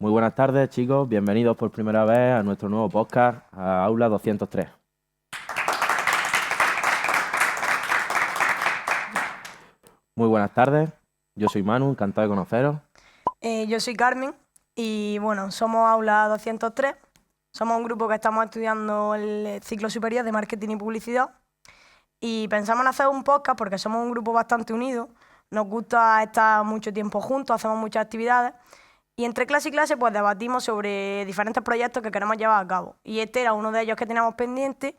Muy buenas tardes, chicos. Bienvenidos por primera vez a nuestro nuevo podcast, a Aula 203. Muy buenas tardes. Yo soy Manu, encantado de conoceros. Yo soy Carmen y bueno, somos Aula 203. Somos un grupo que estamos estudiando el ciclo superior de marketing y publicidad y pensamos en hacer un podcast porque somos un grupo bastante unido. Nos gusta estar mucho tiempo juntos, hacemos muchas actividades y entre clase y clase pues debatimos sobre diferentes proyectos que queremos llevar a cabo. Y este era uno de ellos que teníamos pendiente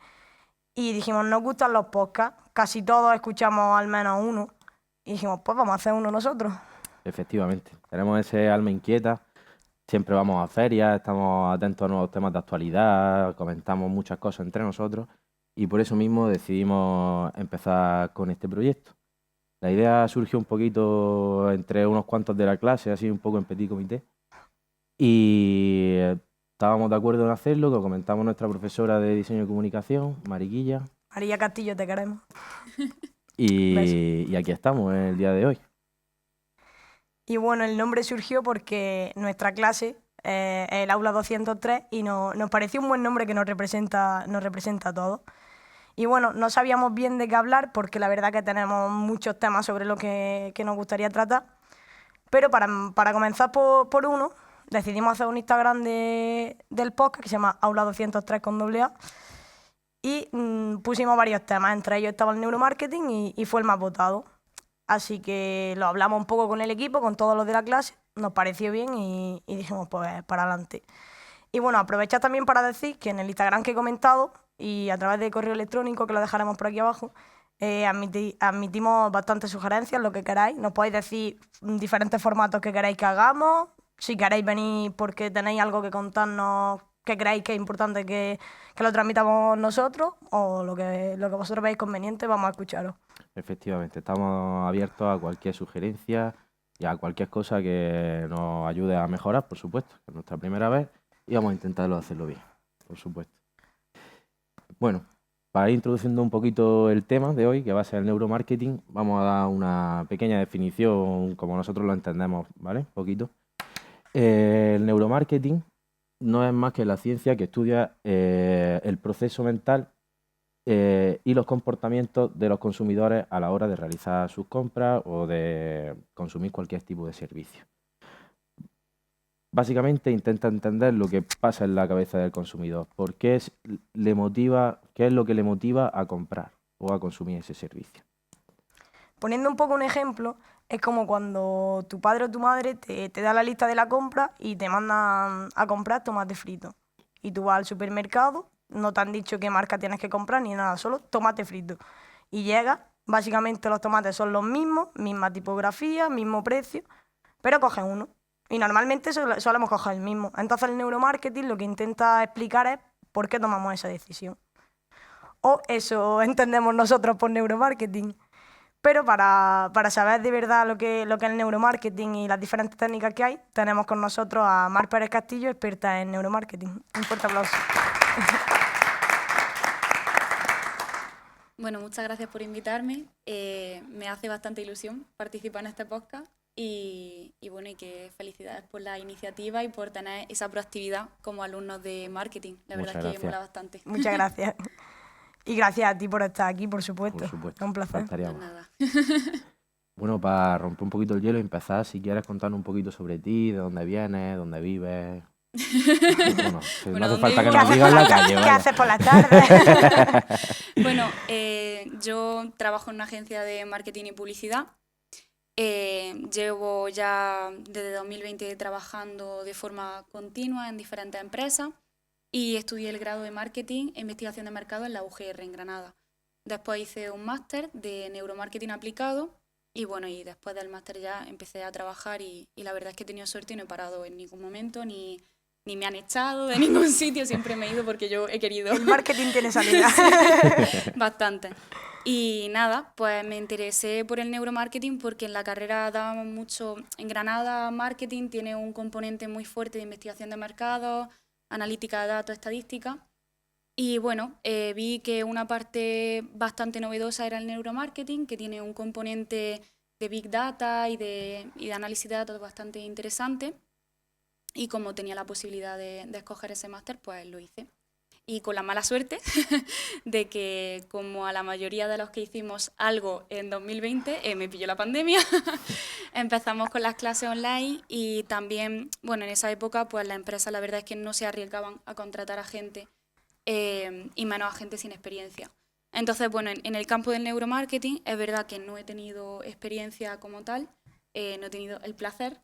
y dijimos, nos gustan los podcasts, casi todos escuchamos al menos uno y dijimos, pues vamos a hacer uno nosotros. Efectivamente, tenemos ese alma inquieta. Siempre vamos a ferias, estamos atentos a nuevos temas de actualidad, comentamos muchas cosas entre nosotros y por eso mismo decidimos empezar con este proyecto. La idea surgió un poquito entre unos cuantos de la clase, así un poco en petit comité. Y estábamos de acuerdo en hacerlo, lo comentamos nuestra profesora de diseño y comunicación, Mariquilla, María Castillo, te queremos. Beso. y aquí estamos en el día de hoy. Y bueno, el nombre surgió porque nuestra clase es el aula 203 y nos pareció un buen nombre que nos representa a todos. Y bueno, no sabíamos bien de qué hablar porque la verdad que tenemos muchos temas sobre lo que nos gustaría tratar. Pero para comenzar por uno, decidimos hacer un Instagram del podcast que se llama Aula 203 con doble A. Y pusimos varios temas, entre ellos estaba el neuromarketing y fue el más votado. Así que lo hablamos un poco con el equipo, con todos los de la clase, nos pareció bien y dijimos, pues para adelante. Y bueno, aprovechar también para decir que en el Instagram que he comentado y a través de correo electrónico, que lo dejaremos por aquí abajo, admitimos bastantes sugerencias, lo que queráis. Nos podéis decir diferentes formatos que queráis que hagamos. Si queréis venir porque tenéis algo que contarnos que creáis que es importante que lo transmitamos nosotros o lo que vosotros veáis conveniente, vamos a escucharos. Efectivamente, estamos abiertos a cualquier sugerencia y a cualquier cosa que nos ayude a mejorar, por supuesto. Es nuestra primera vez y vamos a intentarlo hacerlo bien, por supuesto. Bueno, para ir introduciendo un poquito el tema de hoy, que va a ser el neuromarketing, vamos a dar una pequeña definición como nosotros lo entendemos, ¿vale? Un poquito. El neuromarketing no es más que la ciencia que estudia el proceso mental y los comportamientos de los consumidores a la hora de realizar sus compras o de consumir cualquier tipo de servicio. Básicamente intenta entender lo que pasa en la cabeza del consumidor, qué es lo que le motiva a comprar o a consumir ese servicio. Poniendo un poco un ejemplo, es como cuando tu padre o tu madre te da la lista de la compra y te mandan a comprar tomate frito. Y tú vas al supermercado, no te han dicho qué marca tienes que comprar ni nada, solo tomate frito. Y llegas, básicamente los tomates son los mismos, misma tipografía, mismo precio, pero coges uno. Y normalmente solemos coger el mismo. Entonces el neuromarketing lo que intenta explicar es por qué tomamos esa decisión. O eso entendemos nosotros por neuromarketing. Pero para saber de verdad lo que es el neuromarketing y las diferentes técnicas que hay, tenemos con nosotros a Mar Pérez Castillo, experta en neuromarketing. Un fuerte aplauso. Bueno, muchas gracias por invitarme. Me hace bastante ilusión participar en este podcast y bueno, y que felicidades por la iniciativa y por tener esa proactividad como alumnos de marketing. La verdad es que mola bastante. Muchas gracias. Y gracias a ti por estar aquí, por supuesto. Por supuesto. Es un placer. No es nada. Bueno, para romper un poquito el hielo y empezar, si quieres contarnos un poquito sobre ti, de dónde vienes, dónde vives. Bueno, no hace falta que nos digas en la calle, ¿vale? ¿Qué haces por la tarde? Bueno, yo trabajo en una agencia de marketing y publicidad. Llevo ya desde 2020 trabajando de forma continua en diferentes empresas y estudié el grado de marketing e investigación de mercado en la UGR en Granada. Después hice un máster de neuromarketing aplicado y bueno, y después del máster ya empecé a trabajar y la verdad es que he tenido suerte y no he parado en ningún momento ni me han echado de ningún sitio, siempre me he ido porque yo he querido. El marketing tiene salida. Bastante. Y nada, pues me interesé por el neuromarketing porque en la carrera dábamos mucho. En Granada, marketing tiene un componente muy fuerte de investigación de mercados, analítica de datos, estadística. Y bueno, vi que una parte bastante novedosa era el neuromarketing, que tiene un componente de Big Data y de análisis de datos bastante interesante. y como tenía la posibilidad de escoger ese máster, pues lo hice. Y con la mala suerte de que, como a la mayoría de los que hicimos algo en 2020, me pilló la pandemia. Empezamos con las clases online y también, bueno, en esa época, pues las empresas la verdad es que no se arriesgaban a contratar a gente y menos a gente sin experiencia. Entonces, bueno, en el campo del neuromarketing es verdad que no he tenido experiencia como tal, no he tenido el placer,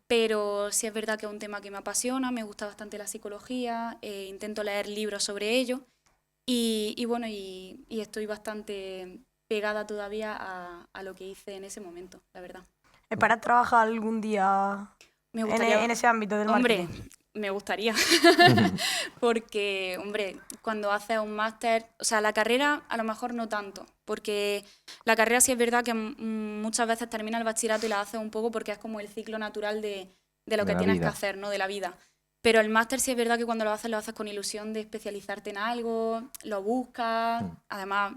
pero sí es verdad que es un tema que me apasiona, me gusta bastante la psicología, intento leer libros sobre ello y bueno, y estoy bastante pegada todavía a lo que hice en ese momento, la verdad. ¿Esperas trabajar algún día Me en, gustaría, en ese ámbito del hombre, marketing? me gustaría, porque, hombre, cuando haces un máster, o sea, la carrera a lo mejor no tanto, porque la carrera sí es verdad que muchas veces termina el bachillerato y la haces un poco porque es como el ciclo natural de lo De que la tienes que vida. hacer, ¿no? De la vida. Pero el máster sí es verdad que cuando lo haces con ilusión de especializarte en algo, lo buscas, además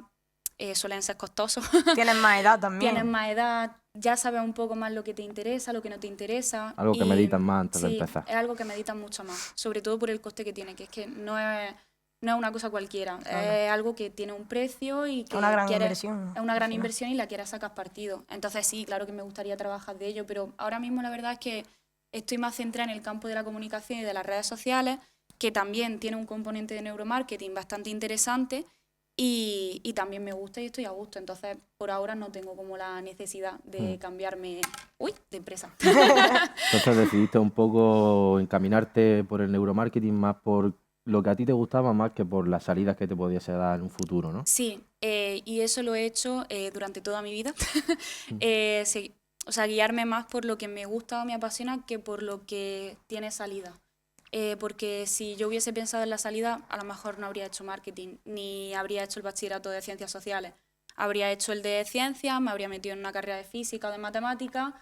suelen ser costosos. Tienes más edad también. Tienes más edad, ya sabes un poco más lo que te interesa, lo que no te interesa. Algo que y meditas más antes de sí, empezar. es algo que meditas mucho más, sobre todo por el coste que tiene, que es que no es una cosa cualquiera, Claro. es algo que tiene un precio y que Una gran quieres- inversión, es una al gran final. inversión y la quieres sacar partido. Entonces sí, claro que me gustaría trabajar de ello, pero ahora mismo la verdad es que estoy más centrada en el campo de la comunicación y de las redes sociales, que también tiene un componente de neuromarketing bastante interesante. Y también me gusta y estoy a gusto. Entonces, por ahora no tengo como la necesidad de cambiarme de empresa. Entonces decidiste un poco encaminarte por el neuromarketing más por lo que a ti te gustaba más que por las salidas que te pudiese dar en un futuro, ¿no? Sí, y eso lo he hecho durante toda mi vida. Sí, o sea, guiarme más por lo que me gusta o me apasiona que por lo que tiene salida. Porque si yo hubiese pensado en la salida, a lo mejor no habría hecho marketing, ni habría hecho el bachillerato de ciencias sociales. Habría hecho el de ciencias, me habría metido en una carrera de física o de matemática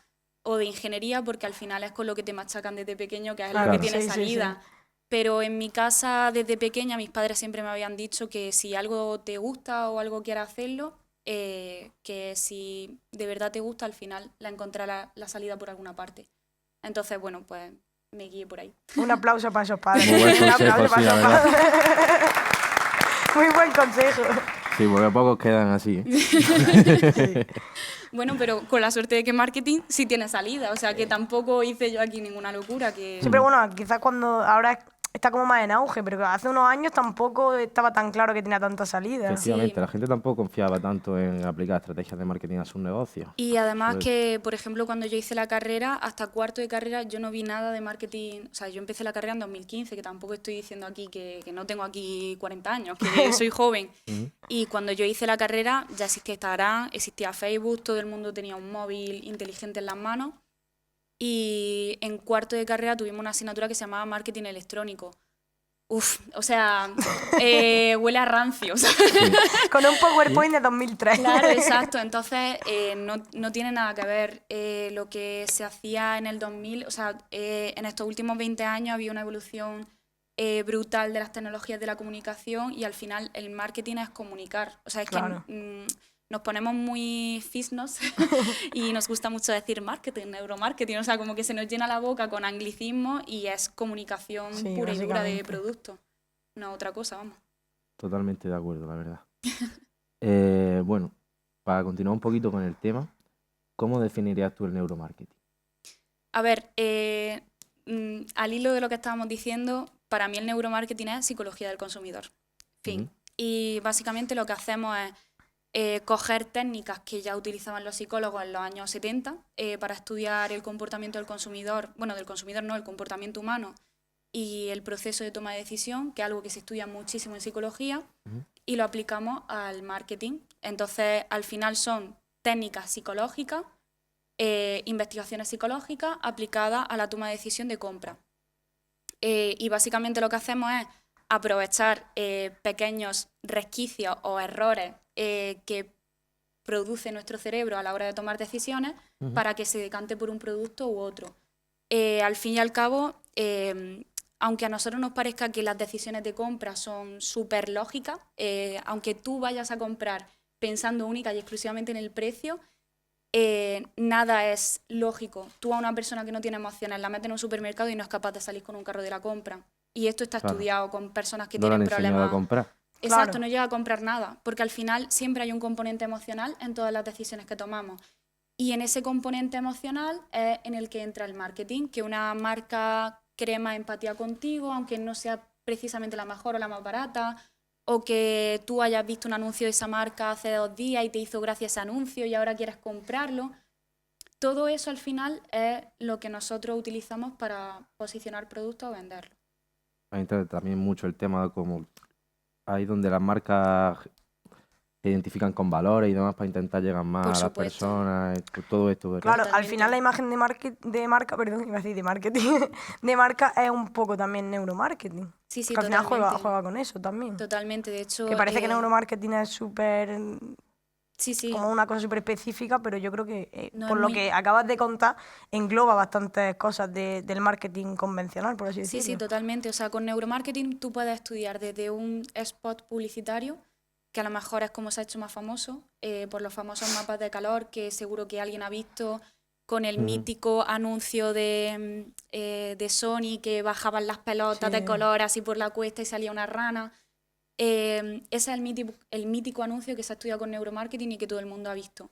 o de ingeniería, porque al final es con lo que te machacan desde pequeño, que es lo Claro. que tiene Sí, sí, sí. salida. Pero en mi casa, desde pequeña, mis padres siempre me habían dicho que si algo te gusta o algo quieres hacerlo, que si de verdad te gusta, al final la encontrarás la salida por alguna parte. Entonces, bueno, pues me guié por ahí. Un aplauso para esos padres. Muy buen Un consejo, aplauso sí, la para esos padres. Muy buen consejo. Sí, porque pocos quedan así, ¿eh? Bueno, pero con la suerte de que marketing sí tiene salida, o sea que tampoco hice yo aquí ninguna locura. Que... Sí, pero bueno, quizás cuando ahora está como más en auge, pero hace unos años tampoco estaba tan claro que tenía tanta salida. Efectivamente, Sí. la gente tampoco confiaba tanto en aplicar estrategias de marketing a sus negocios. Y además Eso es. que, por ejemplo, cuando yo hice la carrera, hasta cuarto de carrera yo no vi nada de marketing. O sea, yo empecé la carrera en 2015, que tampoco estoy diciendo aquí que no tengo aquí 40 años, que soy joven. Y cuando yo hice la carrera ya existía Instagram, existía Facebook, todo el mundo tenía un móvil inteligente en las manos. Y en cuarto de carrera tuvimos una asignatura que se llamaba marketing electrónico. Uf, o sea, huele a rancio. O sea, Con un PowerPoint de 2003. claro, exacto. Entonces, no tiene nada que ver lo que se hacía en el 2000. O sea, en estos últimos 20 años había una evolución brutal de las tecnologías de la comunicación y al final el marketing es comunicar. O sea, es Claro. que nos ponemos muy fisnos y nos gusta mucho decir marketing, neuromarketing. O sea, como que se nos llena la boca con anglicismos y es comunicación Sí, pura y dura de básicamente. producto. No otra cosa, vamos. Totalmente de acuerdo, la verdad. Bueno, para continuar un poquito con el tema, ¿cómo definirías tú el neuromarketing? A ver, al hilo de lo que estábamos diciendo, para mí el neuromarketing es psicología del consumidor. Fin. Ujú. Y básicamente lo que hacemos es coger técnicas que ya utilizaban los psicólogos en los años 70 para estudiar el comportamiento del consumidor, bueno, del consumidor no, el comportamiento humano y el proceso de toma de decisión, que es algo que se estudia muchísimo en psicología, y lo aplicamos al marketing. Entonces, al final son técnicas psicológicas, investigaciones psicológicas aplicadas a la toma de decisión de compra. Y básicamente lo que hacemos es aprovechar pequeños resquicios o errores que produce nuestro cerebro a la hora de tomar decisiones para que se decante por un producto u otro. Al fin y al cabo, aunque a nosotros nos parezca que las decisiones de compra son súper lógicas, aunque tú vayas a comprar pensando única y exclusivamente en el precio, nada es lógico. Tú a una persona que no tiene emociones la metes en un supermercado y no es capaz de salir con un carro de la compra. Y esto está estudiado con personas que No le han tienen enseñado a problemas. comprar. Exacto, Claro. no llega a comprar nada, porque al final siempre hay un componente emocional en todas las decisiones que tomamos. Y en ese componente emocional es en el que entra el marketing, que una marca cree más empatía contigo, aunque no sea precisamente la mejor o la más barata, o que tú hayas visto un anuncio de esa marca hace 2 días y te hizo gracia ese anuncio y ahora quieres comprarlo. Todo eso al final es lo que nosotros utilizamos para posicionar productos o venderlos. Ahí entra también mucho el tema de cómo ahí donde las marcas se identifican con valores y demás para intentar llegar más Por a las supuesto. personas, todo esto, ¿verdad? Claro, al Totalmente. final la imagen de marca, perdón, iba a decir de marketing, de marca es un poco también neuromarketing. Sí, sí, Que al final totalmente. juega con eso también. Totalmente, de hecho... Que parece que neuromarketing es súper, Sí, sí. como una cosa súper específica, pero yo creo que No, por es lo muy- que acabas de contar, engloba bastantes cosas del marketing convencional, por así Sí, decirlo. sí, totalmente. O sea, con neuromarketing tú puedes estudiar desde un spot publicitario, que a lo mejor es como se ha hecho más famoso, por los famosos mapas de calor que seguro que alguien ha visto, con el Ujú. mítico anuncio de Sony que bajaban las pelotas de Sí. color así por la cuesta y salía una rana. Ese es el mítico anuncio que se ha estudiado con neuromarketing y que todo el mundo ha visto.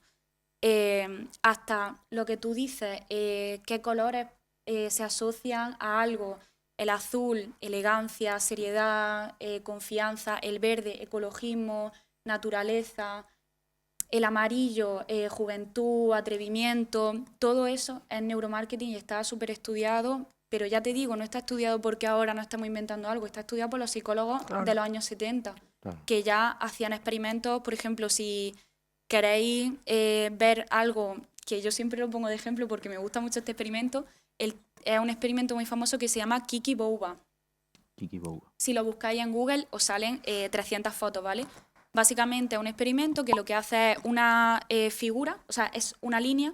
Hasta lo que tú dices, qué colores se asocian a algo. El azul, elegancia, seriedad, confianza; el verde, ecologismo, naturaleza; el amarillo, juventud, atrevimiento. Todo eso es neuromarketing y está súper estudiado, pero ya te digo, no está estudiado porque ahora no estamos inventando algo, está estudiado por los psicólogos Claro. de los años 70, Claro. que ya hacían experimentos. Por ejemplo, si queréis ver algo que yo siempre lo pongo de ejemplo porque me gusta mucho este experimento, es un experimento muy famoso que se llama Kiki Bouba. Kiki Bouba. Si lo buscáis en Google os salen 300 fotos, ¿vale? Básicamente es un experimento que lo que hace es una figura, o sea, es una línea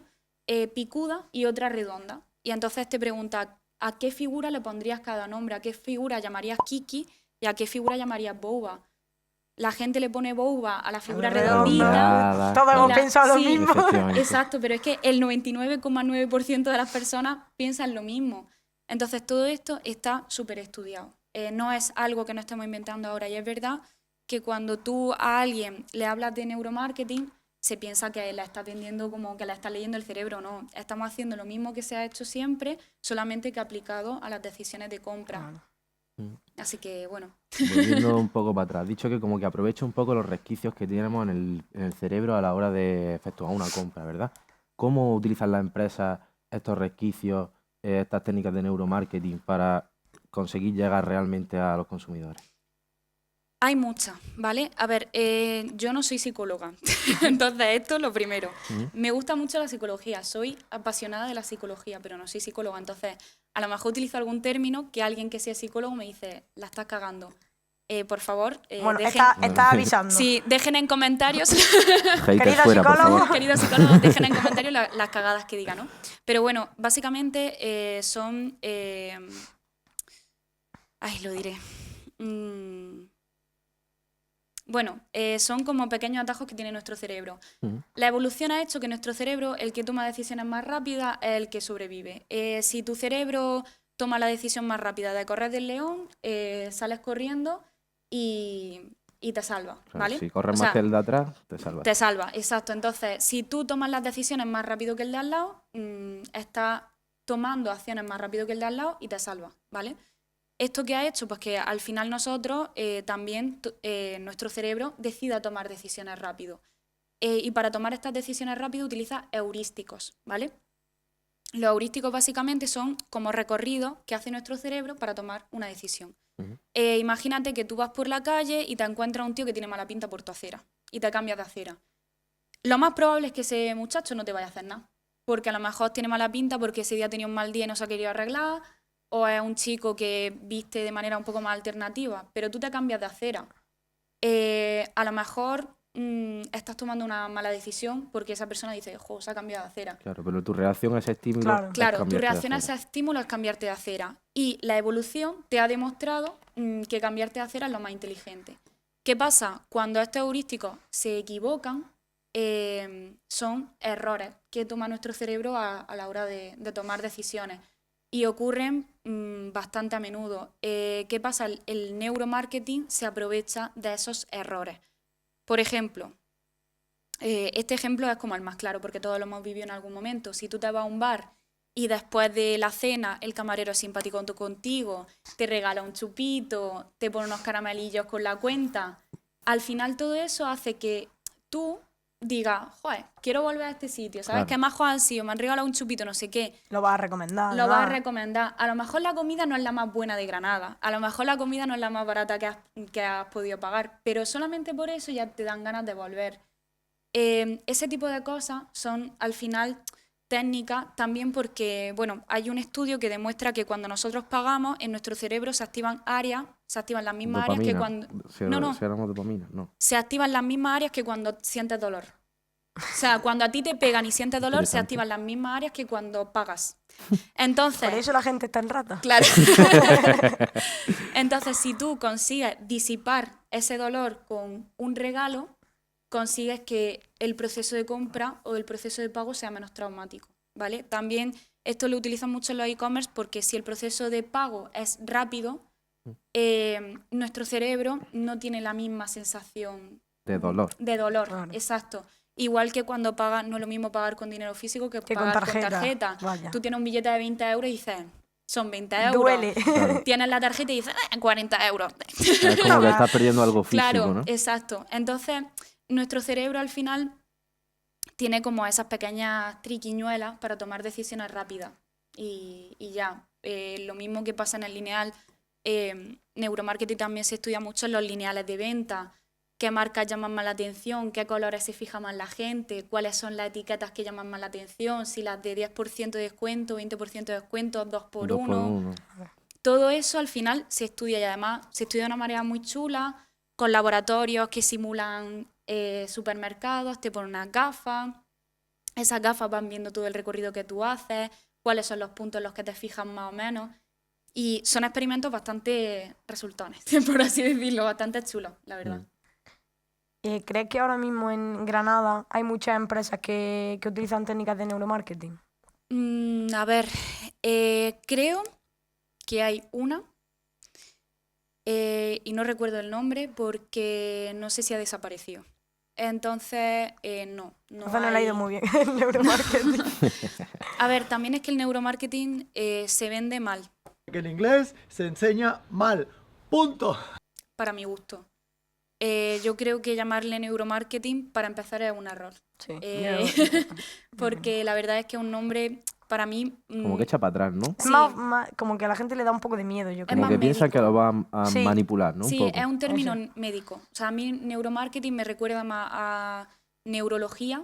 picuda y otra redonda. Y entonces te pregunta a qué figura le pondrías cada nombre, a qué figura llamarías Kiki y a qué figura llamarías Bouba. La gente le pone Bouba a la figura redondita. Redondeada, Todos hemos claro. pensado lo Sí, mismo. Efectivamente. Exacto, pero es que el 99,9% de las personas piensan lo mismo. Entonces todo esto está súper estudiado. No es algo que no estemos inventando ahora, y es verdad que cuando tú a alguien le hablas de neuromarketing se piensa que la estás vendiendo como que la estás leyendo el cerebro. No, estamos haciendo lo mismo que se ha hecho siempre, solamente que aplicado a las decisiones de compra. Claro. Así que bueno, Volviendo un poco para atrás, dicho que como que aprovecha un poco los resquicios que tenemos en el cerebro a la hora de efectuar una compra, ¿verdad? ¿Cómo utilizan las empresas estos resquicios, estas técnicas de neuromarketing para conseguir llegar realmente a los consumidores? hay muchas, ¿vale? A ver, yo no soy psicóloga, entonces esto es lo primero. Ujú. Me gusta mucho la psicología, soy apasionada de la psicología, pero no soy psicóloga, entonces a lo mejor utilizo algún término que alguien que sea psicólogo me dice, la estás cagando. Por favor, Bueno, dejen, está avisando. sí, dejen en comentarios, Haters Querido fuera, por psicólogo. favor. queridos psicólogos, dejen en comentarios las cagadas que digan, ¿no? Pero bueno, básicamente son... lo diré. Bueno, son como pequeños atajos que tiene nuestro cerebro. Ujú. La evolución ha hecho que nuestro cerebro, el que toma decisiones más rápidas, es el que sobrevive. Si tu cerebro toma la decisión más rápida de correr del león, sales corriendo y te salva, Claro, ¿vale? si corres O más sea, que el de atrás, te salvas. te salva, exacto. Entonces, si tú tomas las decisiones más rápido que el de al lado, estás tomando acciones más rápido que el de al lado y te salva, ¿vale? ¿Esto qué ha hecho? Pues que al final nosotros también, nuestro cerebro decida tomar decisiones rápido. Y para tomar estas decisiones rápido utiliza heurísticos, ¿vale? Los heurísticos básicamente son como recorridos que hace nuestro cerebro para tomar una decisión. Ujú. Imagínate que tú vas por la calle y te encuentras un tío que tiene mala pinta por tu acera y te cambias de acera. Lo más probable es que ese muchacho no te vaya a hacer nada, porque a lo mejor tiene mala pinta porque ese día ha tenido un mal día y no se ha querido arreglar, o es un chico que viste de manera un poco más alternativa, pero tú te cambias de acera. A lo mejor estás tomando una mala decisión porque esa persona dice, jo, se ha cambiado de acera. Claro, pero tu reacción a ese estímulo Claro. es Claro, tu cambiarte de reacción a acera. ese estímulo es cambiarte de acera. Y la evolución te ha demostrado que cambiarte de acera es lo más inteligente. ¿Qué pasa? Cuando estos heurísticos se equivocan, son errores que toma nuestro cerebro a la hora de tomar decisiones. Y ocurren bastante a menudo. ¿Qué pasa? El neuromarketing se aprovecha de esos errores. Por ejemplo, este ejemplo es como el más claro porque todos lo hemos vivido en algún momento. Si tú te vas a un bar y después de la cena el camarero es simpático contigo, te regala un chupito, te pone unos caramelillos con la cuenta, al final todo eso hace que tú digas, joder, quiero volver a este sitio, ¿sabes? Claro. ¿Qué más han sido? Me han regalado un chupito, no sé qué. Lo vas a recomendar. Lo vas a además. recomendar. A lo mejor la comida no es la más buena de Granada, a lo mejor la comida no es la más barata que has podido pagar, pero solamente por eso ya te dan ganas de volver. Ese tipo de cosas son al final técnicas también porque, bueno, hay un estudio que demuestra que cuando nosotros pagamos en nuestro cerebro se activan las mismas áreas que Dopamina. cuando... Si hablamos de dopamina, no. Se activan las mismas áreas que cuando sientes dolor. O sea, cuando a ti te pegan y sientes dolor, se Interesante. activan las mismas áreas que cuando pagas. Entonces, Por eso la gente está en rata. claro. Entonces, si tú consigues disipar ese dolor con un regalo, consigues que el proceso de compra o el proceso de pago sea menos traumático, ¿vale? También esto lo utilizan mucho en los e-commerce porque si el proceso de pago es rápido, nuestro cerebro no tiene la misma sensación De dolor. de dolor, Claro. exacto. Igual que cuando pagas, no es lo mismo pagar con dinero físico que Que con pagar con tarjeta. tarjeta. Vaya. Tú tienes un billete de 20 euros y dices, son 20 euros. Duele. Claro. Tienes la tarjeta y dices, 40 euros. Es como que estás perdiendo algo físico, Claro, ¿no? exacto. Entonces, nuestro cerebro al final tiene como esas pequeñas triquiñuelas para tomar decisiones rápidas. Y ya, lo mismo que pasa en el lineal, neuromarketing también se estudia mucho en los lineales de venta. Qué marcas llaman más la atención, qué colores se fija más la gente, cuáles son las etiquetas que llaman más la atención, si las de 10% de descuento, 20% de descuento, 2 por 2 por 1. 1. Todo eso al final se estudia y además se estudia de una manera muy chula, con laboratorios que simulan supermercados, te ponen unas gafas, esas gafas van viendo todo el recorrido que tú haces, cuáles son los puntos en los que te fijas más o menos. Y son experimentos bastante resultones, por así decirlo, bastante chulos, la verdad. ¿Crees que ahora mismo en Granada hay muchas empresas que utilizan técnicas de neuromarketing? A ver, creo que hay una y no recuerdo el nombre porque no sé si ha desaparecido. Entonces, no. Entonces no le ha ido muy bien el neuromarketing. A ver, también es que el neuromarketing se vende mal, Que en inglés se enseña mal. Punto. para mi gusto. Yo creo que llamarle neuromarketing para empezar es un error. Sí. Porque la verdad es que es un nombre, para mí... Como que echa para atrás, ¿no? Es Sí. como que a la gente le da un poco de miedo, yo Es creo. Como más que piensa médico. que lo va a Sí. manipular, ¿no? Un Sí, poco. es un término Eso. médico. O sea, a mí neuromarketing me recuerda más a neurología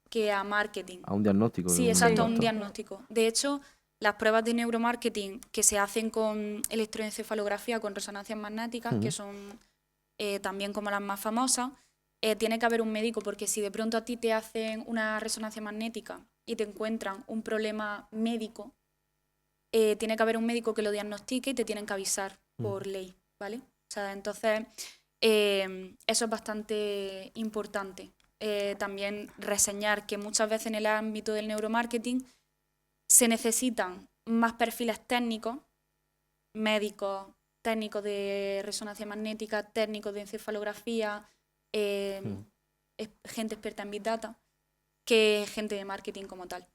que a marketing. A un diagnóstico. Sí, de un exacto, un doctor. diagnóstico. De hecho, las pruebas de neuromarketing que se hacen con electroencefalografía, con resonancias magnéticas, que son también como las más famosas, tiene que haber un médico porque si de pronto a ti te hacen una resonancia magnética y te encuentran un problema médico, tiene que haber un médico que lo diagnostique y te tienen que avisar por ley, ¿vale? O sea, entonces, eso es bastante importante. También reseñar que muchas veces en el ámbito del neuromarketing se necesitan más perfiles técnicos, médicos, técnicos de resonancia magnética, técnicos de encefalografía, gente experta en Big Data, que gente de marketing como tal.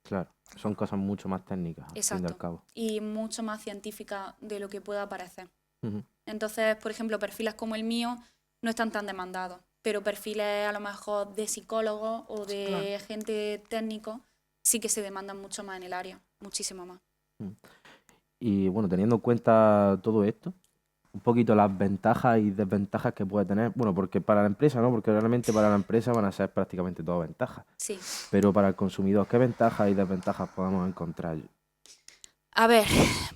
Claro, son cosas mucho más técnicas, al fin y al Exacto. cabo. Y mucho más científicas de lo que pueda parecer. Ujú. Entonces, por ejemplo, perfiles como el mío no están tan demandados, pero perfiles a lo mejor de psicólogos o de Claro. gente técnico sí que se demandan mucho más en el área, muchísimo más. Y bueno, teniendo en cuenta todo esto, un poquito las ventajas y desventajas que puede tener, bueno, porque para la empresa, ¿no? Porque realmente para la empresa van a ser prácticamente todas ventajas. Sí. Pero para el consumidor, ¿qué ventajas y desventajas podemos encontrar? A ver,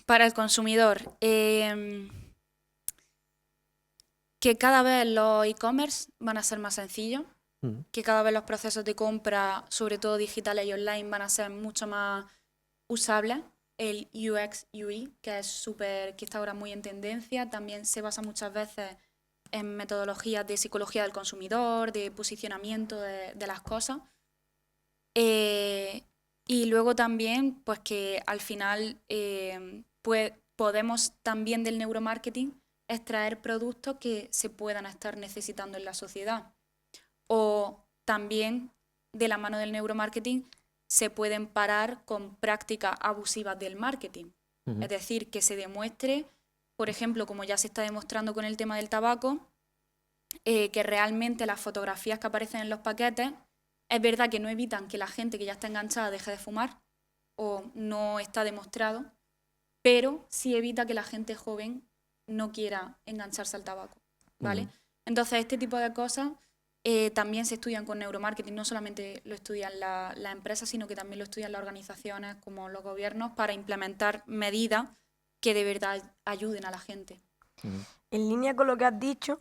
para el consumidor, que cada vez los e-commerce van a ser más sencillos, Ujú. que cada vez los procesos de compra, sobre todo digitales y online, van a ser mucho más usables. El UX, UI, que es que está ahora muy en tendencia, también se basa muchas veces en metodologías de psicología del consumidor, de posicionamiento de las cosas. Y luego también, pues que al final pues, podemos también del neuromarketing extraer productos que se puedan estar necesitando en la sociedad. O también de la mano del neuromarketing se pueden parar con prácticas abusivas del marketing. Es decir, que se demuestre, por ejemplo, como ya se está demostrando con el tema del tabaco, que realmente las fotografías que aparecen en los paquetes es verdad que no evitan que la gente que ya está enganchada deje de fumar, o no está demostrado, pero sí evita que la gente joven no quiera engancharse al tabaco, ¿vale? Entonces, este tipo de cosas también se estudian con neuromarketing, no solamente lo estudian las empresas, sino que también lo estudian las organizaciones como los gobiernos para implementar medidas que de verdad ayuden a la gente. En línea con lo que has dicho,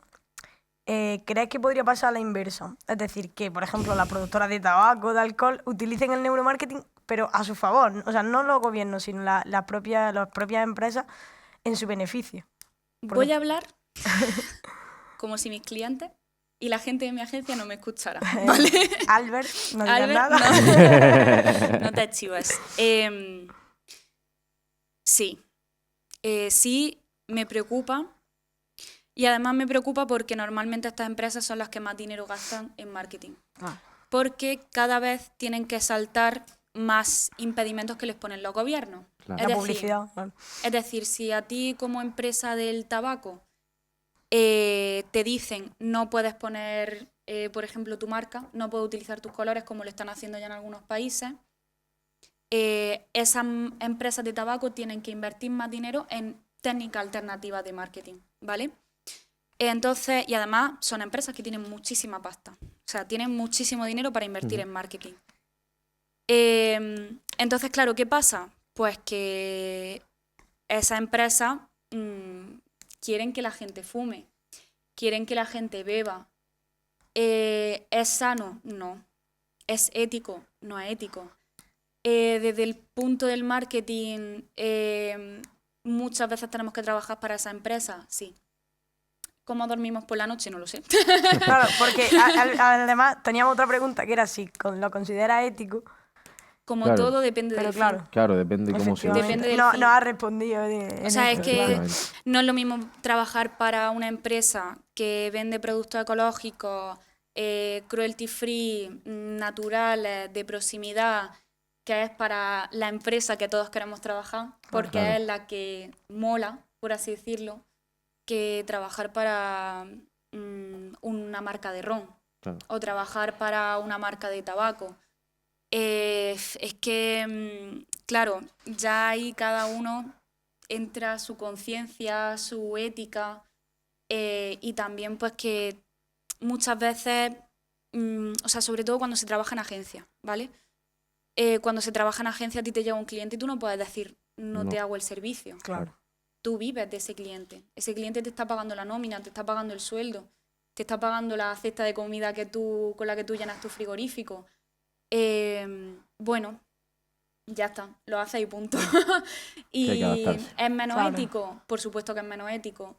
¿crees que podría pasar a la inversa? Es decir, que, por ejemplo, las productoras de tabaco, de alcohol, utilicen el neuromarketing, pero a su favor. O sea, no los gobiernos, sino las propias empresas en su beneficio. Voy a hablar como si mis clientes y la gente de mi agencia no me escuchara, ¿vale? Albert, no digas Albert, nada. no te chivas. Sí, sí me preocupa. Y además me preocupa porque normalmente estas empresas son las que más dinero gastan en marketing. Porque cada vez tienen que saltar más impedimentos que les ponen los gobiernos. Claro. La publicidad. Claro. Es decir, si a ti como empresa del tabaco te dicen no puedes poner, por ejemplo, tu marca, no puedes utilizar tus colores como lo están haciendo ya en algunos países, esas empresas de tabaco tienen que invertir más dinero en técnicas alternativas de marketing, ¿vale? Entonces, y además son empresas que tienen muchísima pasta, o sea, tienen muchísimo dinero para invertir en marketing. Entonces, claro, ¿qué pasa? Pues que esas empresas quieren que la gente fume, quieren que la gente beba. ¿Es sano? No. ¿Es ético? No es ético. Desde el punto del marketing, muchas veces tenemos que trabajar para esa empresa, sí. ¿Cómo dormimos por la noche? No lo sé. Claro, porque además teníamos otra pregunta que era si lo considera ético. Como Claro. todo depende Pero del claro. fin. Claro, depende cómo se use. Depende del No fin. ha respondido. O sea, es que Efectivamente. no es lo mismo trabajar para una empresa que vende productos ecológicos, cruelty free, naturales, de proximidad, que es para la empresa que todos queremos trabajar, porque Claro. es la que mola, por así decirlo, que trabajar para una marca de ron, Claro. o trabajar para una marca de tabaco. Es que, claro, ya ahí cada uno entra su conciencia, su ética, y también pues que muchas veces, o sea, sobre todo cuando se trabaja en agencia, ¿vale? Cuando se trabaja en agencia a ti te llega un cliente y tú no puedes decir, no te hago el servicio. Claro. Tú vives de ese cliente. Ese cliente te está pagando la nómina, te está pagando el sueldo, te está pagando la cesta de comida con la que tú llenas tu frigorífico. Bueno, ya está, lo hace y punto. Sí, hay que Y adaptarse. es menos Claro. ético, por supuesto que es menos ético.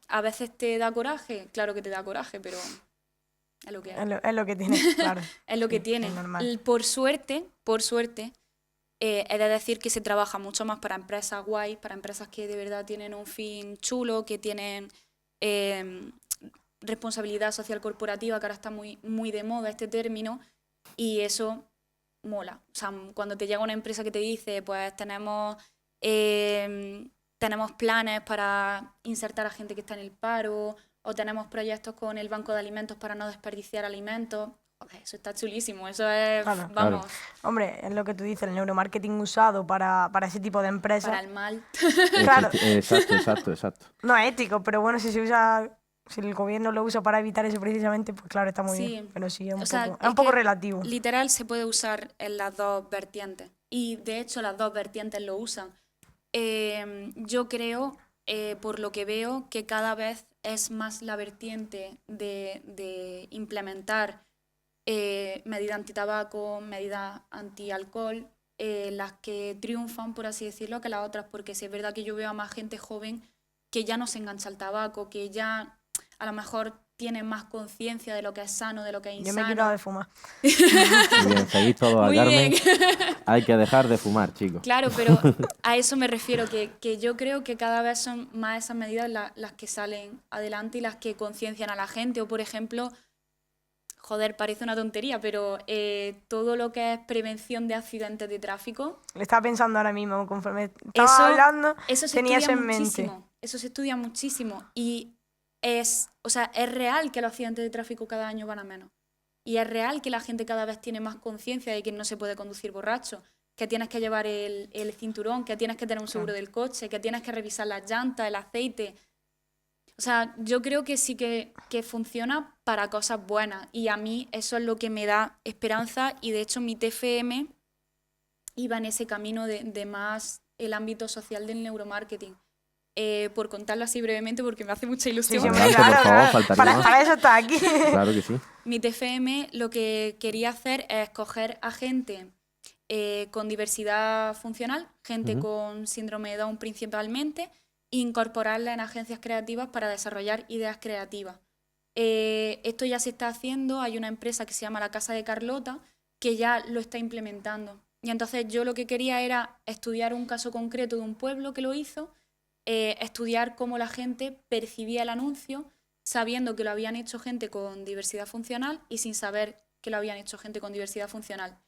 A veces te da coraje, claro que te da coraje, pero es lo que hay. Es lo que tiene, claro. Es lo que Sí, tiene. es normal. Por suerte, he de decir que se trabaja mucho más para empresas guay, para empresas que de verdad tienen un fin chulo, que tienen responsabilidad social corporativa, que ahora está muy, muy de moda este término, y eso mola. O sea, cuando te llega una empresa que te dice, pues tenemos planes para insertar a gente que está en el paro, o tenemos proyectos con el Banco de Alimentos para no desperdiciar alimentos. Joder, eso está chulísimo, eso es, Claro. vamos, Hombre, es lo que tú dices, el neuromarketing usado para ese tipo de empresas. para el mal. Claro. Exacto. No es ético, pero bueno, si se usa, si el gobierno lo usa para evitar eso precisamente, pues claro, está muy Sí. bien. Pero sí, es un O sea, poco, es es un poco que relativo. Literal se puede usar en las dos vertientes. Y de hecho las dos vertientes lo usan. Yo creo, por lo que veo, que cada vez es más la vertiente de implementar medidas antitabaco, medidas antialcohol, las que triunfan, por así decirlo, que las otras, porque sí es verdad que yo veo a más gente joven que ya no se engancha al tabaco, que ya a lo mejor tiene más conciencia de lo que es sano, de lo que es Yo me he insano. quitado de fumar. Muy bien, seguís todos a Muy Carmen. bien. Hay que dejar de fumar, chicos. Claro, pero a eso me refiero, que yo creo que cada vez son más esas medidas las que salen adelante y las que conciencian a la gente. O, por ejemplo, joder, parece una tontería, pero todo lo que es prevención de accidentes de tráfico, Le estaba pensando ahora mismo, conforme estaba hablando, eso se tenía eso estudia en mente. muchísimo. Eso se estudia muchísimo. Y es real que los accidentes de tráfico cada año van a menos. Y es real que la gente cada vez tiene más conciencia de que no se puede conducir borracho, que tienes que llevar el cinturón, que tienes que tener un seguro del coche, que tienes que revisar las llantas, el aceite. O sea, yo creo que sí que funciona para cosas buenas y a mí eso es lo que me da esperanza y de hecho mi TFM iba en ese camino de más el ámbito social del neuromarketing. Por contarlo así brevemente porque me hace mucha ilusión. Sí, Adelante, hombre, claro, por favor, claro. faltaría más. Para eso está aquí. Claro que sí. Mi TFM lo que quería hacer es coger a gente con diversidad funcional, gente con síndrome de Down principalmente, e incorporarla en agencias creativas para desarrollar ideas creativas. Esto ya se está haciendo, hay una empresa que se llama La Casa de Carlota que ya lo está implementando. Y entonces yo lo que quería era estudiar un caso concreto de un pueblo que lo hizo, estudiar cómo la gente percibía el anuncio, sabiendo que lo habían hecho gente con diversidad funcional y sin saber que lo habían hecho gente con diversidad funcional.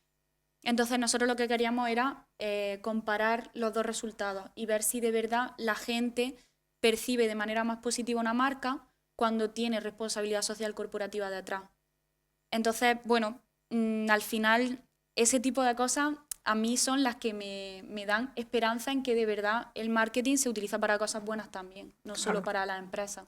Entonces nosotros lo que queríamos era comparar los dos resultados y ver si de verdad la gente percibe de manera más positiva una marca cuando tiene responsabilidad social corporativa detrás. Entonces, bueno, al final ese tipo de cosas a mí son las que me dan esperanza en que de verdad el marketing se utiliza para cosas buenas también, no solo para las empresas.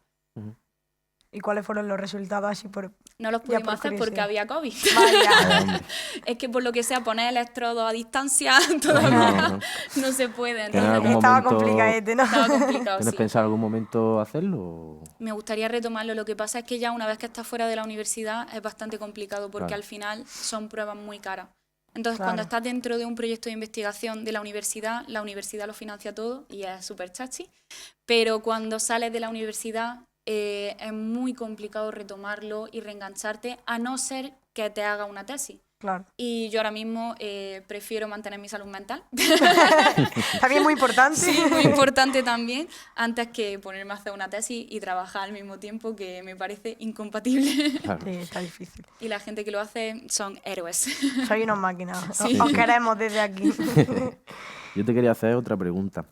¿Y cuáles fueron los resultados así por...? No los Ya pudimos por hacer curiosidad. porque había COVID. Vaya. Es que por lo que sea poner electrodos a distancia todavía no se puede. ¿Tienes Entonces, algún Estaba momento- complicadete, ¿no? estaba complicado, ¿Tienes sí. pensado algún momento hacerlo? o- Me gustaría retomarlo. Lo que pasa es que ya una vez que estás fuera de la universidad es bastante complicado porque Claro. al final son pruebas muy caras. Entonces, Claro. cuando estás dentro de un proyecto de investigación de la universidad lo financia todo y es súper chachi. Pero cuando sales de la universidad es muy complicado retomarlo y reengancharte, a no ser que te haga una tesis. Claro. Y yo ahora mismo prefiero mantener mi salud mental. También muy importante. Sí, muy importante también, antes que ponerme a hacer una tesis y trabajar al mismo tiempo, que me parece incompatible. Claro. Sí, está difícil. Y la gente que lo hace son héroes. Soy unos máquinas. Sí. Os Sí. queremos desde aquí. Yo te quería hacer otra pregunta.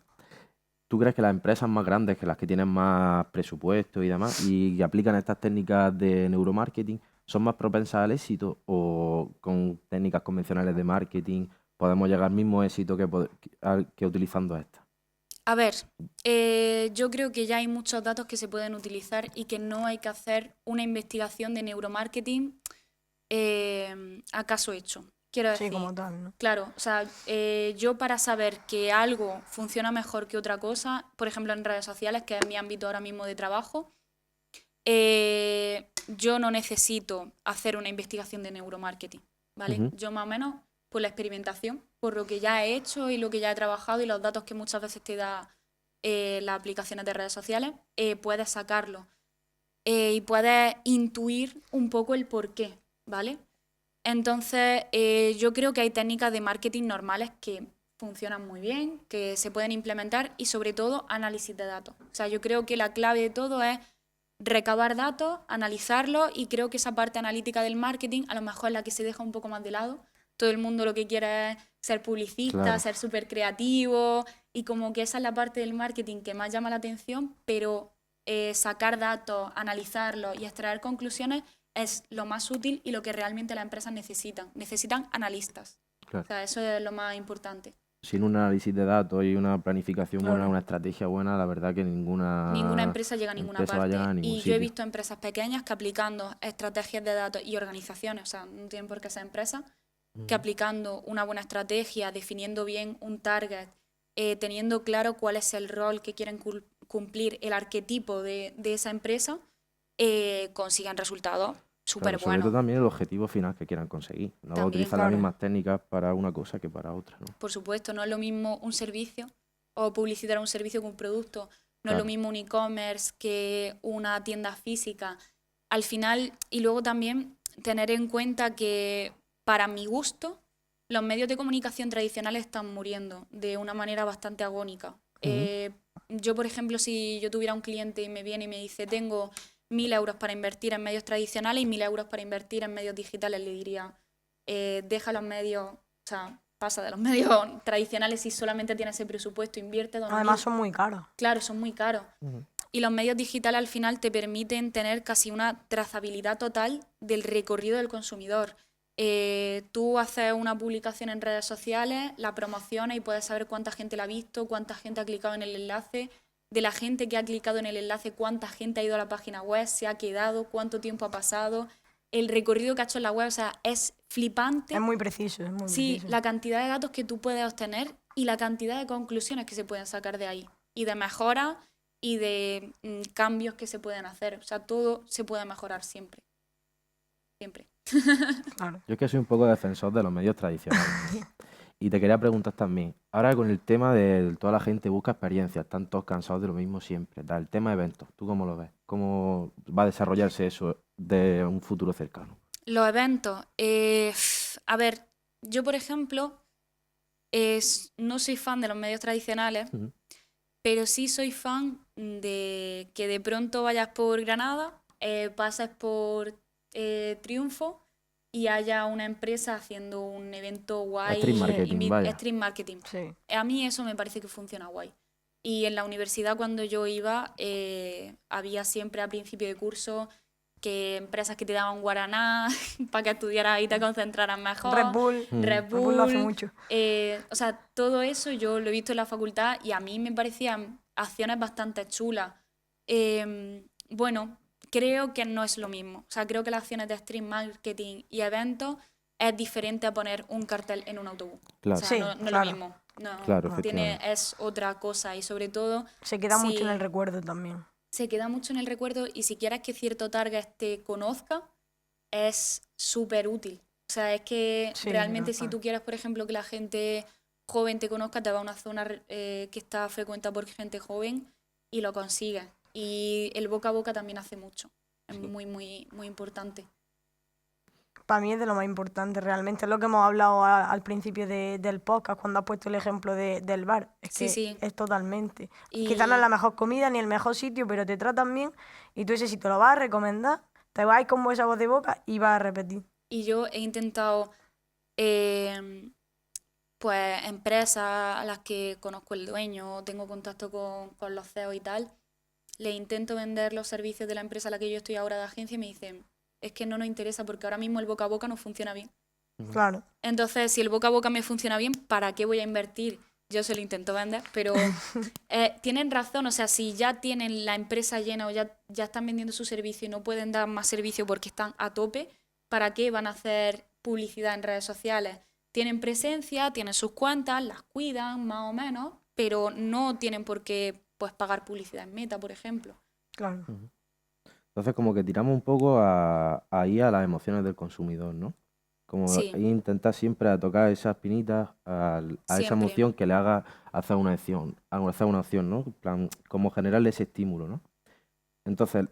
¿Tú crees que las empresas más grandes, que las que tienen más presupuesto y demás, y que aplican estas técnicas de neuromarketing, son más propensas al éxito o con técnicas convencionales de marketing podemos llegar al mismo éxito que utilizando estas? A ver, yo creo que ya hay muchos datos que se pueden utilizar y que no hay que hacer una investigación de neuromarketing a caso hecho. Quiero decir, Sí, como tal, ¿no? claro, o sea, yo para saber que algo funciona mejor que otra cosa, por ejemplo en redes sociales, que es mi ámbito ahora mismo de trabajo, yo no necesito hacer una investigación de neuromarketing, ¿vale? Ujú. Yo más o menos por la experimentación, por lo que ya he hecho y lo que ya he trabajado y los datos que muchas veces te da las aplicaciones de redes sociales, puedes sacarlo y puedes intuir un poco el porqué, ¿vale? Entonces, yo creo que hay técnicas de marketing normales que funcionan muy bien, que se pueden implementar y sobre todo análisis de datos. O sea, yo creo que la clave de todo es recabar datos, analizarlos y creo que esa parte analítica del marketing a lo mejor es la que se deja un poco más de lado. Todo el mundo lo que quiere es ser publicista, Claro. ser súper creativo y como que esa es la parte del marketing que más llama la atención, pero sacar datos, analizarlos y extraer conclusiones es lo más útil y lo que realmente las empresas necesitan. Necesitan analistas. Claro. O sea, eso es lo más importante. Sin un análisis de datos y una planificación Claro. buena, una estrategia buena, la verdad que ninguna Empresa llega a ninguna empresa va a parte. llegar a ningún Y yo he sitio. visto empresas pequeñas que aplicando estrategias de datos y organizaciones, o sea, no tienen por qué ser empresas, que aplicando una buena estrategia, definiendo bien un target, teniendo claro cuál es el rol que quieren cumplir, el arquetipo de esa empresa, consigan resultados súper Claro, sobre todo buenos. también el objetivo final que quieran conseguir. No va a También, utilizar claro. las mismas técnicas para una cosa que para otra, ¿no? Por supuesto, no es lo mismo un servicio o publicitar un servicio que un producto. No es lo Claro. mismo un e-commerce que una tienda física. Al final, y luego también tener en cuenta que para mi gusto, los medios de comunicación tradicionales están muriendo de una manera bastante agónica. Yo, por ejemplo, si yo tuviera un cliente y me viene y me dice, tengo 1.000 euros para invertir en medios tradicionales y 1.000 euros para invertir en medios digitales, le diría, deja los medios, o sea, pasa de los medios tradicionales si solamente tienes ese presupuesto, invierte 2.000. Además son muy caros. Claro, son muy caros. Y los medios digitales al final te permiten tener casi una trazabilidad total del recorrido del consumidor. Tú haces una publicación en redes sociales, la promocionas y puedes saber cuánta gente la ha visto, cuánta gente ha clicado en el enlace, de la gente que ha clicado en el enlace, cuánta gente ha ido a la página web, se ha quedado, cuánto tiempo ha pasado, el recorrido que ha hecho en la web, o sea, es flipante. Es muy preciso, es muy Sí, preciso. la cantidad de datos que tú puedes obtener y la cantidad de conclusiones que se pueden sacar de ahí, y de mejoras y de cambios que se pueden hacer. O sea, todo se puede mejorar siempre. Siempre. Claro. Yo es que soy un poco defensor de los medios tradicionales. Y te quería preguntar también, ahora con el tema de toda la gente busca experiencias, están todos cansados de lo mismo siempre, el tema de eventos, ¿tú cómo lo ves? ¿Cómo va a desarrollarse eso de un futuro cercano? Los eventos. A ver, yo por ejemplo no soy fan de los medios tradicionales, pero sí soy fan de que de pronto vayas por Granada, pases por Triunfo y haya una empresa haciendo un evento guay. Street marketing, vaya. Street marketing. Sí. A mí eso me parece que funciona guay. Y en la universidad cuando yo iba había siempre a principio de curso que empresas que te daban guaraná para que estudiaras y te concentraras mejor. Red Bull. Red Red Bull lo hace Bull, mucho. o sea, todo eso yo lo he visto en la facultad y a mí me parecían acciones bastante chulas. Bueno, creo que no es lo mismo. O sea, creo que las acciones de stream marketing y eventos es diferente a poner un cartel en un autobús. Claro. O sea, Sí, no es claro. lo mismo. No, Claro, tiene, efectivamente. es otra cosa y sobre todo Se queda mucho en Sí. el recuerdo también. se queda mucho en el recuerdo y si quieres que cierto target te conozca, es súper útil. O sea, es que Sí, realmente si total. tú quieres, por ejemplo, que la gente joven te conozca, te va a una zona que está frecuentada por gente joven y lo consigues. Y el boca a boca también hace mucho. Es muy, muy, muy importante. Para mí es de lo más importante realmente. Es lo que hemos hablado al principio del podcast, cuando has puesto el ejemplo del bar. Es Sí, que sí. es totalmente. Y- Quizás no es la mejor comida ni el mejor sitio, pero te tratan bien y tú ese sitio lo vas a recomendar, te vas a ir con esa voz de boca y vas a repetir. Y yo he intentado, pues, empresas a las que conozco el dueño, tengo contacto con los CEOs y tal, le intento vender los servicios de la empresa a la que yo estoy ahora de agencia y me dicen, es que no nos interesa porque ahora mismo el boca a boca no funciona bien. Claro. Entonces, si el boca a boca me funciona bien, ¿para qué voy a invertir? Yo se lo intento vender, pero tienen razón, o sea, si ya tienen la empresa llena o ya están vendiendo su servicio y no pueden dar más servicio porque están a tope, ¿para qué van a hacer publicidad en redes sociales? Tienen presencia, tienen sus cuentas, las cuidan más o menos, pero no tienen por qué pues, pagar publicidad en Meta, por ejemplo. Claro. Entonces como que tiramos un poco ahí a las emociones del consumidor, ¿no? Como Sí. ahí intentar siempre a tocar esas pinitas a esa Siempre. emoción que le haga hacer una acción, ¿no? En plan, como generarle ese estímulo, ¿no? Entonces,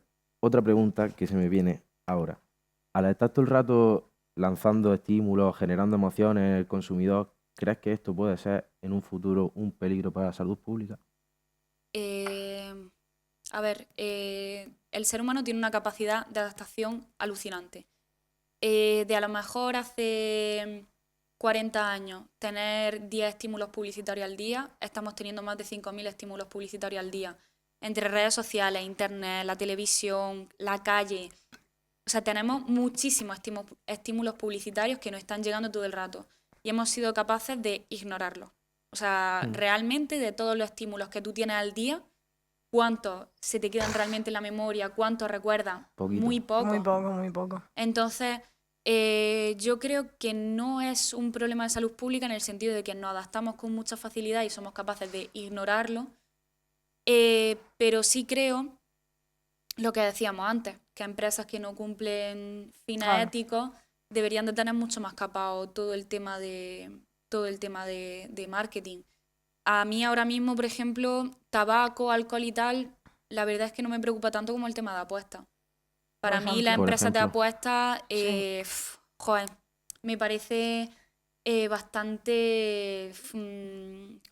otra pregunta que se me viene ahora. Al estar todo el rato lanzando estímulos, generando emociones en el consumidor, ¿crees que esto puede ser en un futuro un peligro para la salud pública? A ver, el ser humano tiene una capacidad de adaptación alucinante. De a lo mejor hace 40 años tener 10 estímulos publicitarios al día, estamos teniendo más de 5.000 estímulos publicitarios al día. Entre redes sociales, internet, la televisión, la calle. O sea, tenemos muchísimos estímulos publicitarios que nos están llegando todo el rato y hemos sido capaces de ignorarlos. O sea, realmente de todos los estímulos que tú tienes al día, ¿cuántos se te quedan realmente en la memoria? ¿Cuántos recuerdas? Poquito. Muy poco. Muy poco, muy poco. Entonces, yo creo que no es un problema de salud pública en el sentido de que nos adaptamos con mucha facilidad y somos capaces de ignorarlo, pero sí creo lo que decíamos antes, que empresas que no cumplen fines Claro. éticos deberían de tener mucho más capado todo el tema de marketing. a mí ahora mismo, por ejemplo, tabaco, alcohol y tal, la verdad es que no me preocupa tanto como el tema de apuestas. Para Por mí las ejemplo. Por empresas de ejemplo. apuestas, Sí. joder, me parece bastante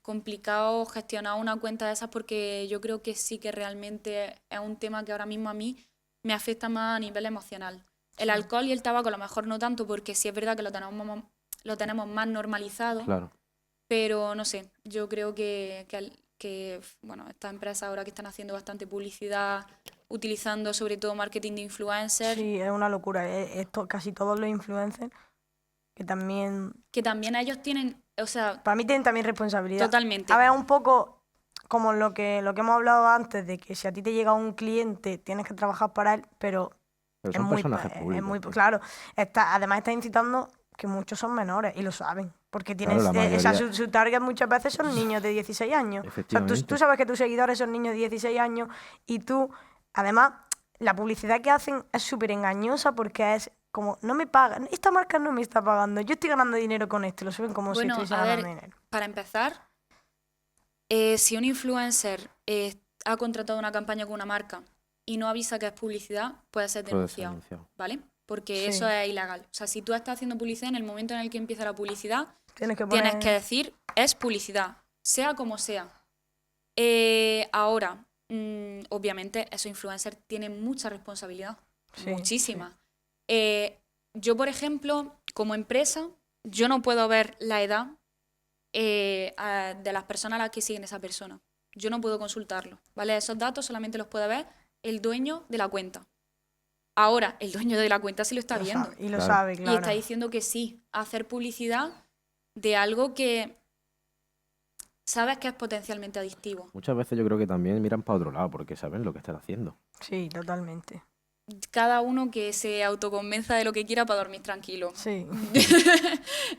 complicado gestionar una cuenta de esas porque yo creo que sí que realmente es un tema que ahora mismo a mí me afecta más a nivel emocional. El Sí. alcohol y el tabaco a lo mejor no tanto porque sí es verdad que lo tenemos más normalizado, Claro. pero no sé, yo creo que bueno, estas empresas ahora que están haciendo bastante publicidad, utilizando sobre todo marketing de influencers, Sí, es una locura. Esto, casi todos los influencers, que también, que también ellos tienen, o sea, para mí tienen también responsabilidad. totalmente. A ver, un poco como lo que hemos hablado antes, de que si a ti te llega un cliente, tienes que trabajar para él, pero Pero es son muy, personajes es públicos, muy, tío. claro, además está incitando que muchos son menores y lo saben, porque Claro, tienes, la o sea, mayoría, su target muchas veces son niños de 16 años. O sea, tú efectivamente. sabes que tus seguidores son niños de 16 años y tú, además, la publicidad que hacen es súper engañosa porque es como, no me pagan, esta marca no me está pagando, yo estoy ganando dinero con esto, lo suben como si Bueno, estuviese a ganando ver, dinero. para empezar, si un influencer ha contratado una campaña con una marca y no avisa que es publicidad, puede ser Puede ser denunciado, denunciado. ¿vale? Porque Sí, eso es ilegal. O sea, si tú estás haciendo publicidad, en el momento en el que empieza la publicidad, tienes que tienes que poner, decir es publicidad, sea como sea. Ahora, obviamente, esos influencers tienen mucha responsabilidad, sí, sí, muchísima. Yo, por ejemplo, como empresa, yo no puedo ver la edad de las personas a las que siguen esa persona. Yo no puedo consultarlo, ¿vale? Esos datos solamente los puede ver el dueño de la cuenta. Ahora, el dueño de la cuenta sí lo está lo viendo sabe, y lo Claro. sabe, y está claro. diciendo que sí, hacer publicidad de algo que sabes que es potencialmente adictivo. Muchas veces yo creo que también miran para otro lado porque saben lo que están haciendo. Sí, totalmente. Cada uno que se autoconvenza de lo que quiera para dormir tranquilo. Sí,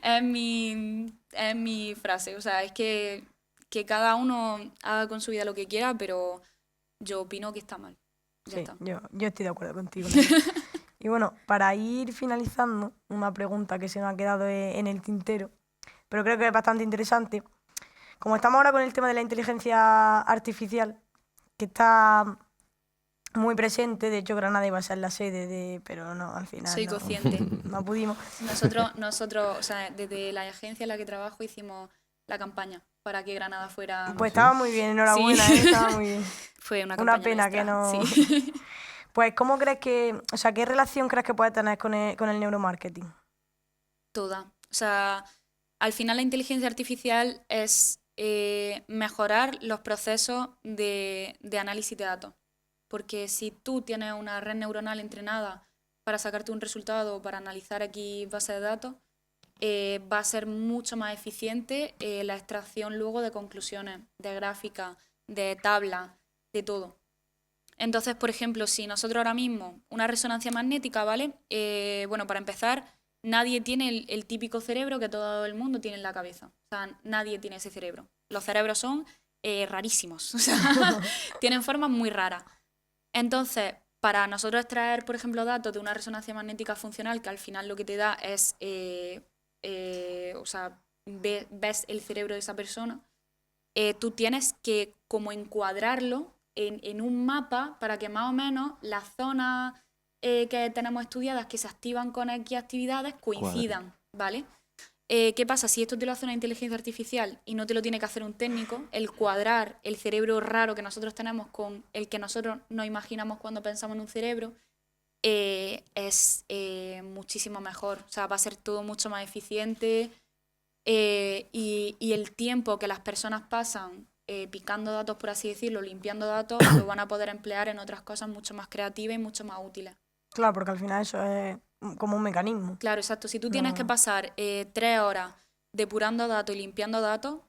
es mi frase. O sea, es que cada uno haga con su vida lo que quiera, pero yo opino que está mal. Ya sí, está. yo estoy de acuerdo contigo en eso. Y bueno, para ir finalizando, una pregunta que se me ha quedado en el tintero, pero creo que es bastante interesante. Como estamos ahora con el tema de la inteligencia artificial, que está muy presente, de hecho Granada iba a ser la sede de, pero no, al final Soy no, consciente. no pudimos. Nosotros, o sea, desde la agencia en la que trabajo hicimos la campaña para que Granada fuera... Pues ¿Sí? estaba muy bien, enhorabuena, Sí. estaba muy bien. Fue una Una campaña pena que nuestra, no. sí. Pues, ¿cómo crees que, o sea, qué relación crees que puede tener con el neuromarketing? Toda. O sea, al final la inteligencia artificial es mejorar los procesos de análisis de datos. Porque si tú tienes una red neuronal entrenada para sacarte un resultado o para analizar aquí base de datos, va a ser mucho más eficiente la extracción luego de conclusiones, de gráficas, de tablas, de todo. Entonces, por ejemplo, si nosotros ahora mismo, una resonancia magnética, ¿vale? Bueno, para empezar, nadie tiene el típico cerebro que todo el mundo tiene en la cabeza. O sea, nadie tiene ese cerebro. Los cerebros son rarísimos, o sea, tienen formas muy raras. Entonces, para nosotros extraer, por ejemplo, datos de una resonancia magnética funcional, que al final lo que te da es, o sea, ves el cerebro de esa persona, tú tienes que como encuadrarlo en un mapa para que más o menos las zonas que tenemos estudiadas que se activan con X actividades coincidan, ¿vale? ¿Qué pasa? Si esto te lo hace una inteligencia artificial y no te lo tiene que hacer un técnico, el cuadrar el cerebro raro que nosotros tenemos con el que nosotros nos imaginamos cuando pensamos en un cerebro es muchísimo mejor. O sea, va a ser todo mucho más eficiente y el tiempo que las personas pasan picando datos, por así decirlo, limpiando datos, lo van a poder emplear en otras cosas mucho más creativas y mucho más útiles. Claro, porque al final eso es como un mecanismo. Claro, exacto. Si tú tienes que No, pasar 3 horas depurando datos y limpiando datos,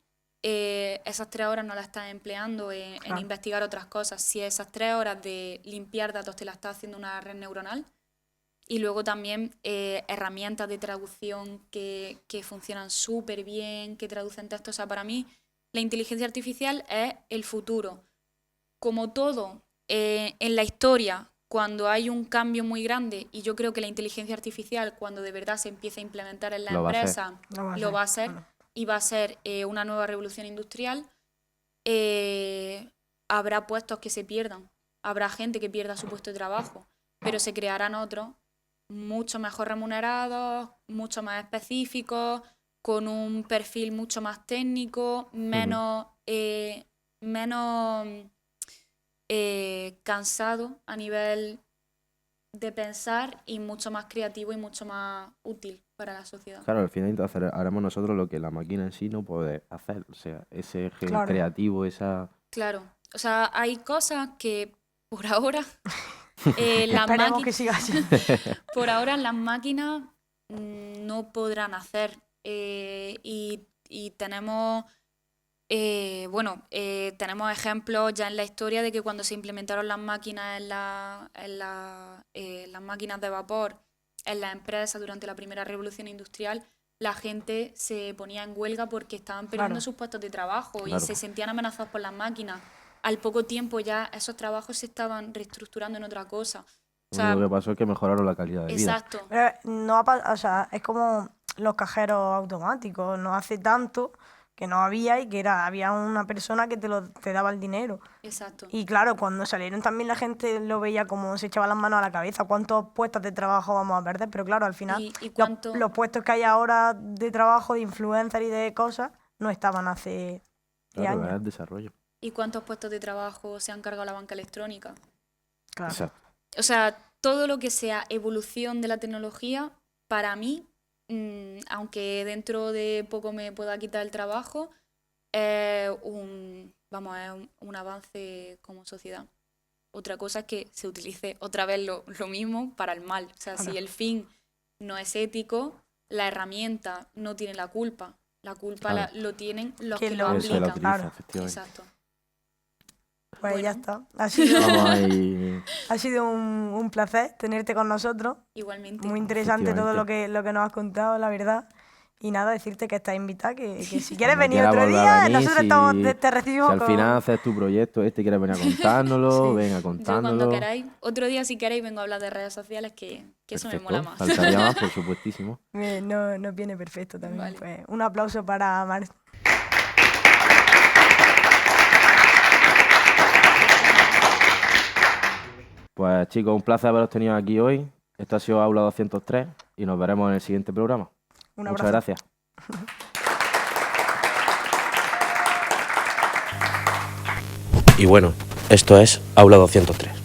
esas 3 horas no las estás empleando en claro. investigar otras cosas. Si esas 3 horas de limpiar datos te las está haciendo una red neuronal, y luego también herramientas de traducción que funcionan súper bien, que traducen textos. O sea, para mí la inteligencia artificial es el futuro. Como todo en la historia, cuando hay un cambio muy grande, y yo creo que la inteligencia artificial, cuando de verdad se empiece a implementar en la Lo va a hacer. empresa, No va a lo ser. va a hacer, Bueno, iba a ser una nueva revolución industrial, habrá puestos que se pierdan, habrá gente que pierda su puesto de trabajo, pero se crearán otros mucho mejor remunerados, mucho más específicos, con un perfil mucho más técnico, menos cansado a nivel de pensar y mucho más creativo y mucho más útil para la sociedad. Claro, al final entonces haremos nosotros lo que la máquina en sí no puede hacer. O sea, ese eje Claro. creativo, esa... Claro, o sea, hay cosas que por ahora Esperemos que siga así. por ahora las máquinas no podrán hacer. Y tenemos, tenemos ejemplos ya en la historia de que cuando se implementaron las máquinas las máquinas de vapor en las empresas durante la primera revolución industrial, la gente se ponía en huelga porque estaban perdiendo Claro. sus puestos de trabajo y Claro. se sentían amenazados por las máquinas. Al poco tiempo ya esos trabajos se estaban reestructurando en otra cosa. O sea, Lo único que pasó es que mejoraron la calidad de vida. exacto. Pero no o sea, es como los cajeros automáticos. No hace tanto que no había y que había una persona que te daba el dinero. Exacto. Y claro, cuando salieron también la gente lo veía como se echaba las manos a la cabeza. ¿Cuántos puestos de trabajo vamos a perder? Pero claro, al final ¿Y cuánto? los puestos que hay ahora de trabajo, de influencer y de cosas, no estaban hace 10 Claro, es años. el desarrollo. ¿Y cuántos puestos de trabajo se han cargado la banca electrónica? Claro. Exacto. O sea, todo lo que sea evolución de la tecnología, para mí, aunque dentro de poco me pueda quitar el trabajo, es un avance como sociedad. Otra cosa es que se utilice otra vez lo mismo para el mal. O sea, si el fin no es ético, la herramienta no tiene la culpa. La culpa Claro. lo tienen los Que que lo lo Eso la aplican. utiliza, Claro. efectivamente. Exacto. Pues Bueno. ya está. Vamos ahí. Ha sido un placer tenerte con nosotros. Igualmente. Muy interesante todo Efectivamente. lo que nos has contado, la verdad. Y nada, decirte que estás invitada, que si quieres Cuando venir quieras otro volver a día, venir, nosotros te si recibimos al con... final haces tu proyecto quieres venir a contárnoslo, Sí. venga Yo cuando contándolo. queráis, otro día si queréis vengo a hablar de redes sociales, que eso me Perfecto, mola más. faltaría más, por supuestísimo. Nos viene perfecto también. Vale. Pues, un aplauso para Mar. Pues chicos, un placer haberos tenido aquí hoy. Esto ha sido Aula 203 y nos veremos en el siguiente programa. Un Muchas abrazo. gracias. Y bueno, esto es Aula 203.